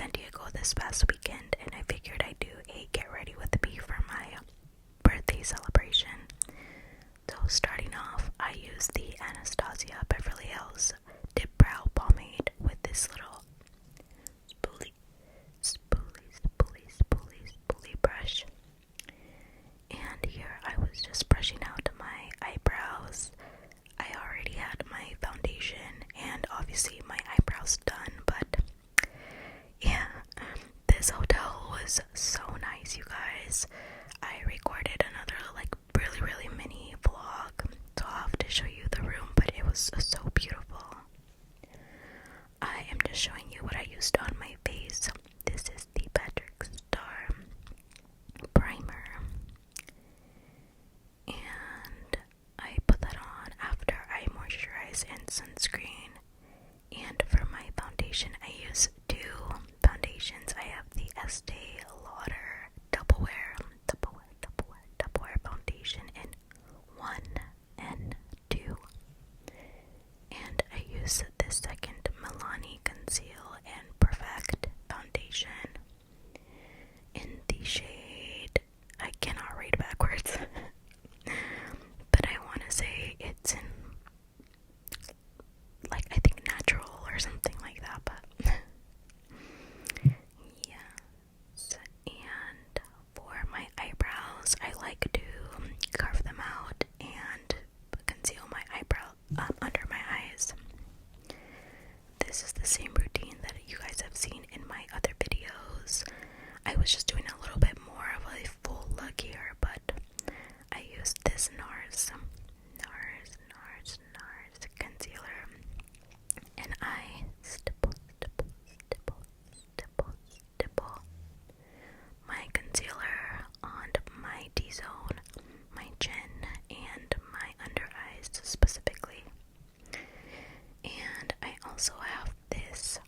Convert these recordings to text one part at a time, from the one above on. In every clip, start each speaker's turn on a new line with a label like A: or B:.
A: San Diego this past weekend, and I figured I'd do a get ready with me for my birthday celebration. So starting off, I used the Anastasia Beverly Hills Dip Brow Pomade with this little spoolie brush. And here I was just brushing out my eyebrows. I already had my foundation and obviously my eyebrows done, but yeah, this hotel was so nice, you guys. I recorded another like really mini vlog, so I'll have to show you the room, but it was so beautiful. I am just showing you what I used on my face. This is the Patrick Star primer, and I put that on after I moisturize and sunscreen. And for my foundation, I use two foundations. I have the Estee Lauder Double Wear foundation in 1 and 2. And I use the second Milani Conceal and Perfect foundation in the shade, I cannot read backwards, but I want to say it's in, like, I think natural or something like that, but yes. And for my eyebrows, I like to carve them out and conceal my eyebrow under my eyes. This is the same routine that you guys have seen in my other videos. I was just doing a little bit more of a full look here, but I used this NARS concealer, and I stipple my concealer on my T-zone, my chin, and my under eyes specifically. And I also have this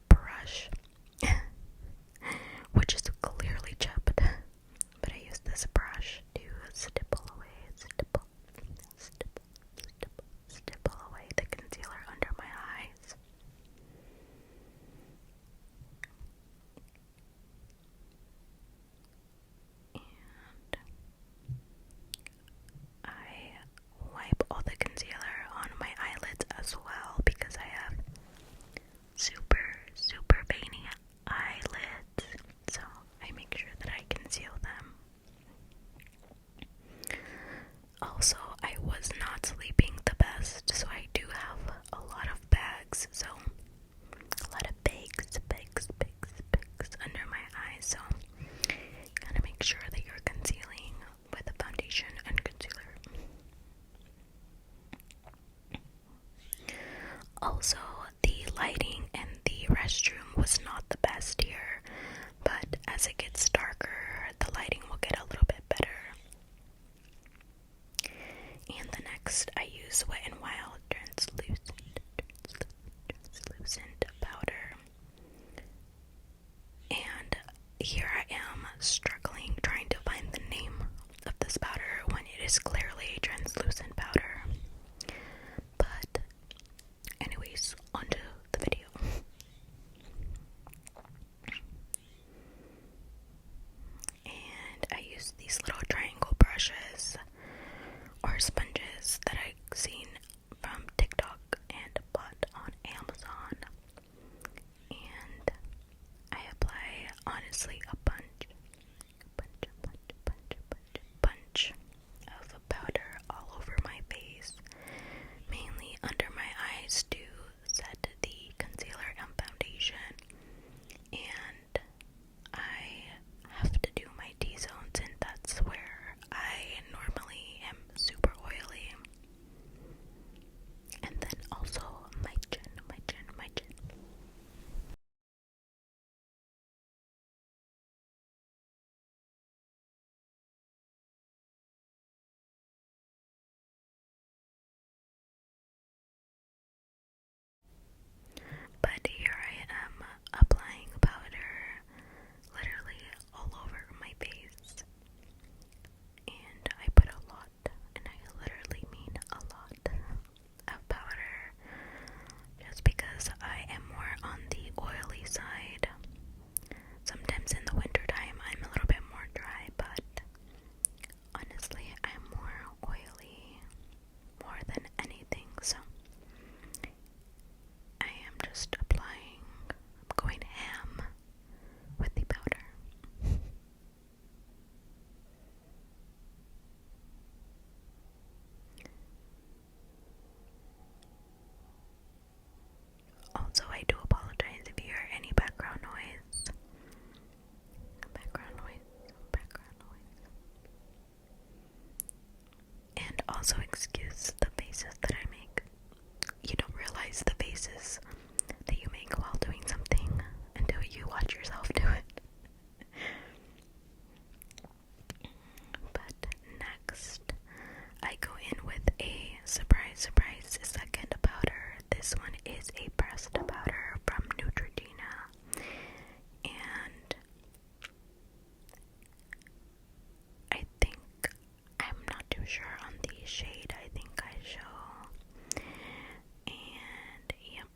A: brush which is Also excuse the faces that I make. You don't realize the faces that you make while doing something until you watch yourself do it. But next, I go in with a surprise second powder. This one is a pressed powder from Neutrogena, and I think, I'm not too sure on the shade, I think I show, and yep,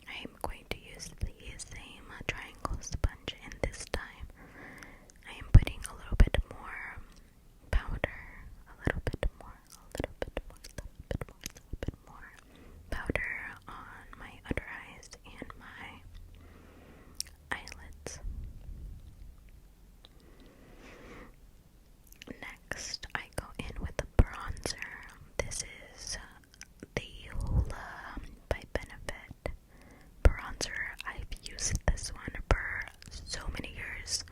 A: I'm going to use the same triangle sponge, and this time I am putting a little bit more powder, a little bit more powder on my under eyes and my eyelids. Next, I go in with a bronzer. This is the Hoola by Benefit bronzer. I've used this one for so many years,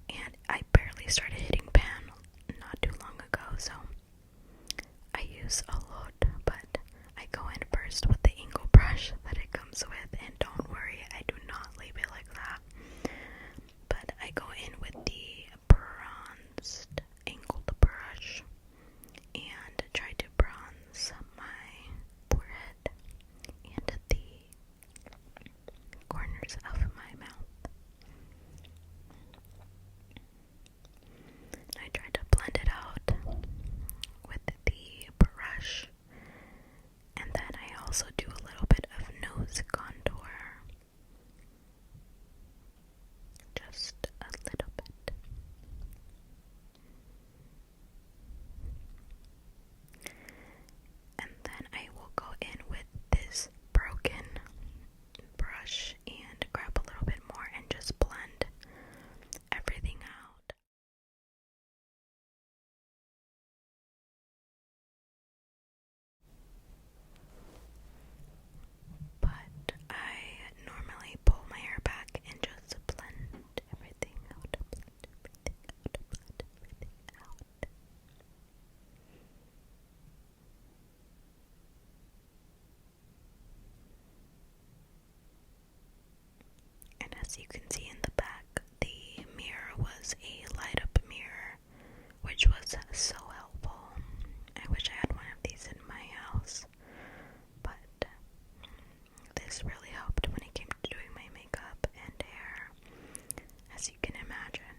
A: and I barely started hitting pan not too long ago, so I use a lot, but I go in first with the angle brush that it comes with, and don't worry, I do not leave it like that. But I go in with the bronzed angled brush and try to bronze my forehead and the corners of my mouth. I try to blend it out with the brush, and then I also do a little bit of nose contour, just a little bit. And then I will go in with this broken brush and grab a little bit more and just blend everything out. But I normally pull my hair back and just blend everything out, blend everything out, blend everything out. And as you can see in the back, the mirror was a light up mirror, which was so helpful. I wish I had one of these in my house, but this really helped when it came to doing my makeup and hair, as you can imagine.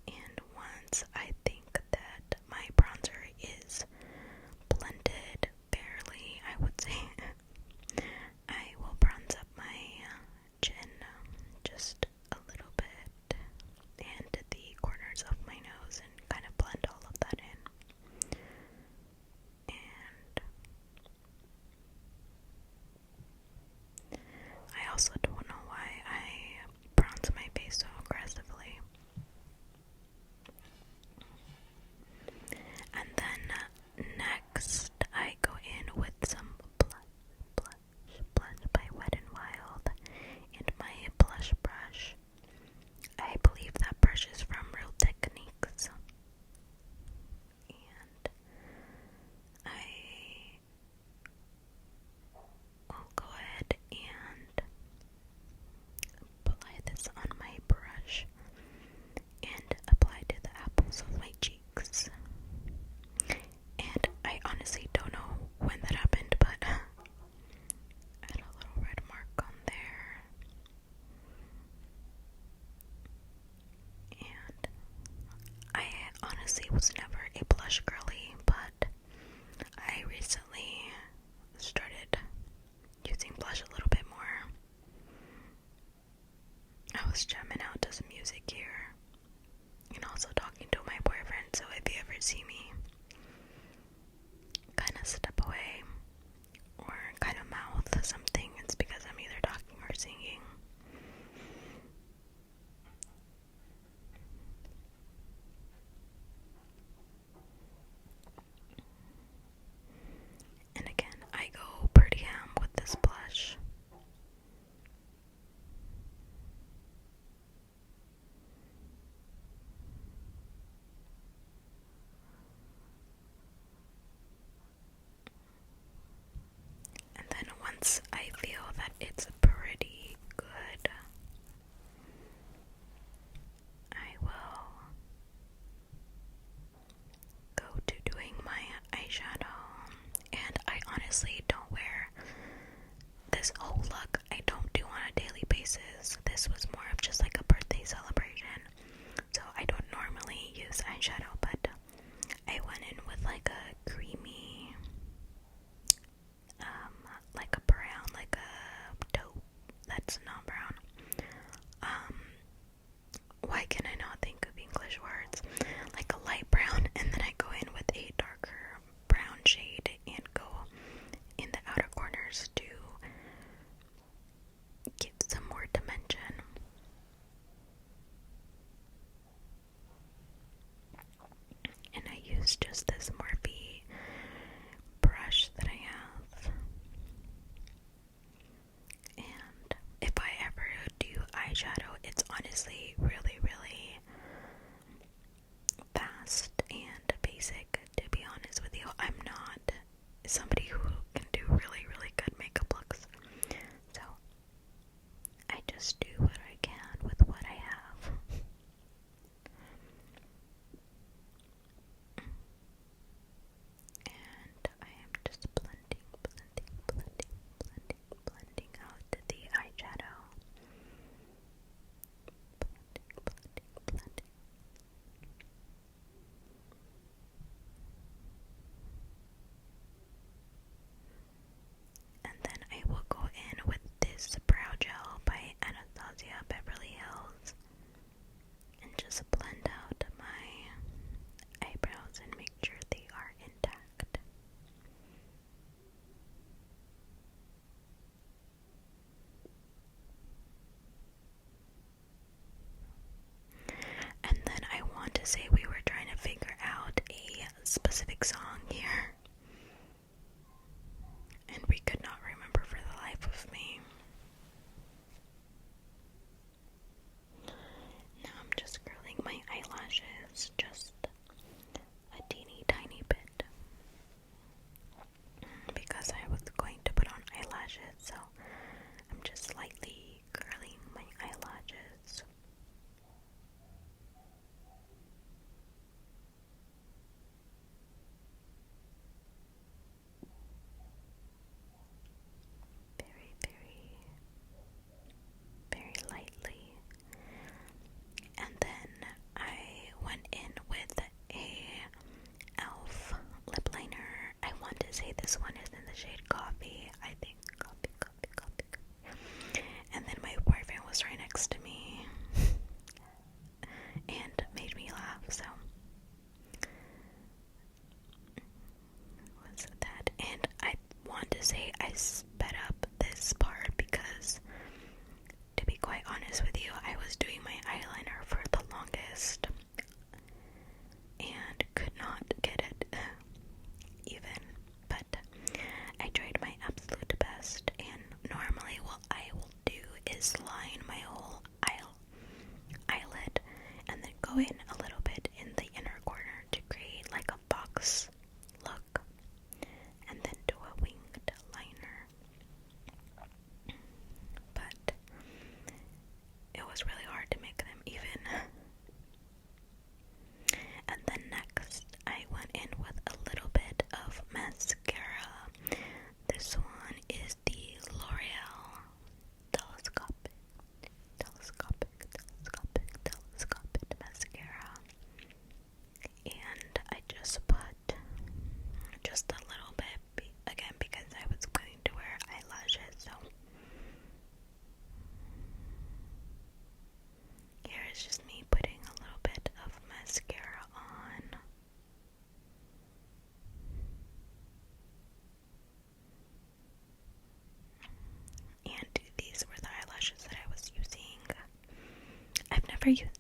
A: And once I think that my bronzer is blended fairly, I would say, I will bronze up my chin just a little bit and the corners of my nose and kind of blend all of that in. And I also don't know why I bronze my face so aggressively. And then next I go in with some blush by Wet n Wild and my blush brush. I believe that brush is from Real Techniques. And I will go ahead and apply this on my brush and apply to the apples of my cheeks. And I honestly don't know when that happened, but I had a little red mark on there. And I honestly was never a blush girly, but I recently started using blush a little bit more. I was jamming out to some music here and also talking to my boyfriend, so if you ever see me kind of step away or kind of mouth something, it's because I'm either talking or singing. And again, I go pretty ham with this blush. I feel that it's pretty good. I will go to doing my eyeshadow, and I honestly don't wear this whole look. I don't do on a daily basis. This was more of just like a birthday celebration, so I don't normally use eyeshadow, but I went in with like a creamy, like a brown, like a taupe that's not brown. Why can I not think of English words? Like a light brown, and then I go in with a darker brown shade and go in the outer corners to give some more dimension. And I use just this Morphe brush that I have. And if I ever do eyeshadow, it's honestly really, really fast and basic, to be honest with you. I'm not somebody who can do really, really good makeup looks. So I just do what I can with what I have. And I am just blending out the eyeshadow. Blending. And then I will go in with this brow gel by Anastasia Beverly Hills and just blend out my eyebrows and make sure they are intact. And then I want to say we were trying to figure out a specific song here, and we could not remember for the life of me. Now I'm just curling my eyelashes just a teeny tiny bit because I was going to put on eyelashes, so I'm just slightly curling my eyelashes. Very, very, very lightly. And then I went in with a e.l.f. lip liner. I want to say this one is in the shade Coffee. I think Coffee. And then my boyfriend was right next to me and made me laugh, so was that. And I want to say I sped up this part because, to be quite honest with you, I was doing my eyeliner for the longest and could not get it even, but I tried my absolute best. And normally what I will do is line my whole eyelid and then go in a little bit in the inner corner to create like a box look, and then do a winged liner. But it was really hard to make them even. And then next I went in with a little bit of mascara. This one is the L'Oreal telescopic mascara. And I just put just a little bit, again, because I was going to wear eyelashes, so here is just me putting a little bit of mascara on. And these were the eyelashes that I was using. I've never used